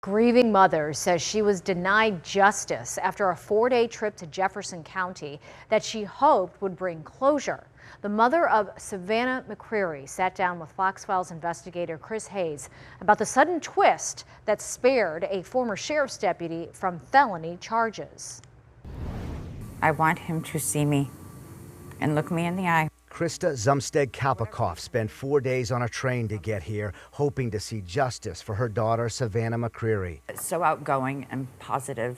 Grieving mother says she was denied justice after a 4-day trip to Jefferson County that she hoped would bring closure. The mother of Savannah McCreary sat down with Fox Files investigator Chris Hayes about the sudden twist that spared a former sheriff's deputy from felony charges. I want him to see me and look me in the eye. Krista Zumsteg-Kalpakoff spent 4 days on a train to get here, hoping to see justice for her daughter, Savannah McCreary. So outgoing and positive.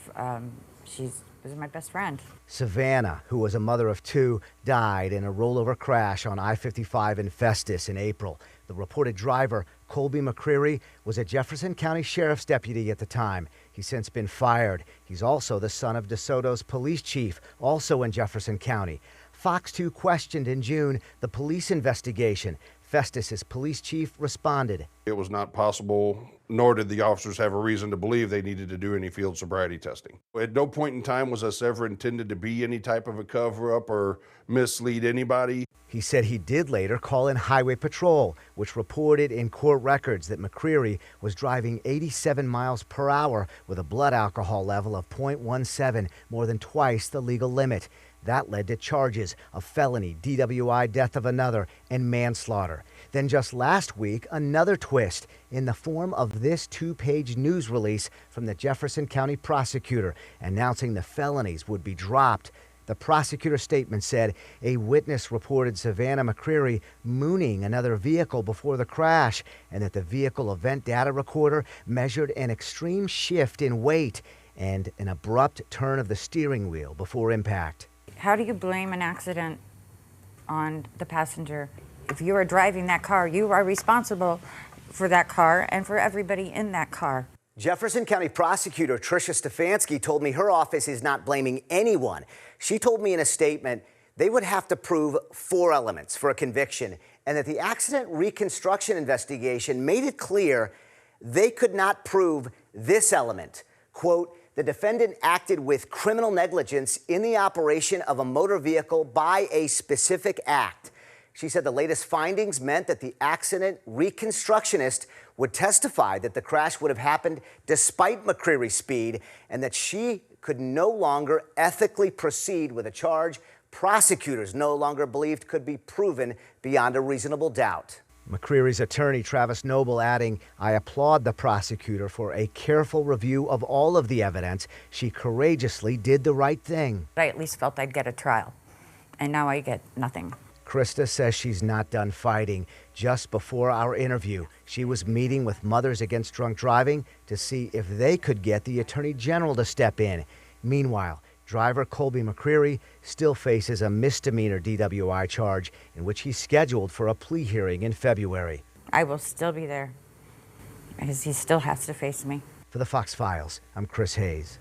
She was my best friend. Savannah, who was a mother of two, died in a rollover crash on I-55 in Festus in April. The reported driver, Colby McCreary, was a Jefferson County Sheriff's deputy at the time. He's since been fired. He's also the son of DeSoto's police chief, also in Jefferson County. Fox 2 questioned in June the police investigation. Festus's police chief responded. It was not possible, nor did the officers have a reason to believe they needed to do any field sobriety testing. At no point in time was us ever intended to be any type of a cover-up or mislead anybody. He said he did later call in Highway Patrol, which reported in court records that McCreary was driving 87 miles per hour with a blood alcohol level of 0.17, more than twice the legal limit. That led to charges of felony, DWI, death of another, and manslaughter. Then just last week, another twist in the form of this 2-page news release from the Jefferson County prosecutor announcing the felonies would be dropped. The prosecutor's statement said a witness reported Savannah McCreary mooning another vehicle before the crash, and that the vehicle event data recorder measured an extreme shift in weight and an abrupt turn of the steering wheel before impact. How do you blame an accident on the passenger? If you are driving that car, you are responsible for that car and for everybody in that car. Jefferson County prosecutor Tricia Stefanski told me her office is not blaming anyone. She told me in a statement they would have to prove 4 elements for a conviction, and that the accident reconstruction investigation made it clear they could not prove this element. Quote, the defendant acted with criminal negligence in the operation of a motor vehicle by a specific act. She said the latest findings meant that the accident reconstructionist would testify that the crash would have happened despite McCreary's speed, and that she could no longer ethically proceed with a charge prosecutors no longer believed could be proven beyond a reasonable doubt. McCreary's attorney, Travis Noble, adding, I applaud the prosecutor for a careful review of all of the evidence. She courageously did the right thing. I at least felt I'd get a trial, and now I get nothing. Krista says she's not done fighting. Just before our interview, she was meeting with Mothers Against Drunk Driving to see if they could get the Attorney General to step in. Meanwhile, driver Colby McCreary still faces a misdemeanor DWI charge in which he's scheduled for a plea hearing in February. I will still be there because he still has to face me. For the Fox Files, I'm Chris Hayes.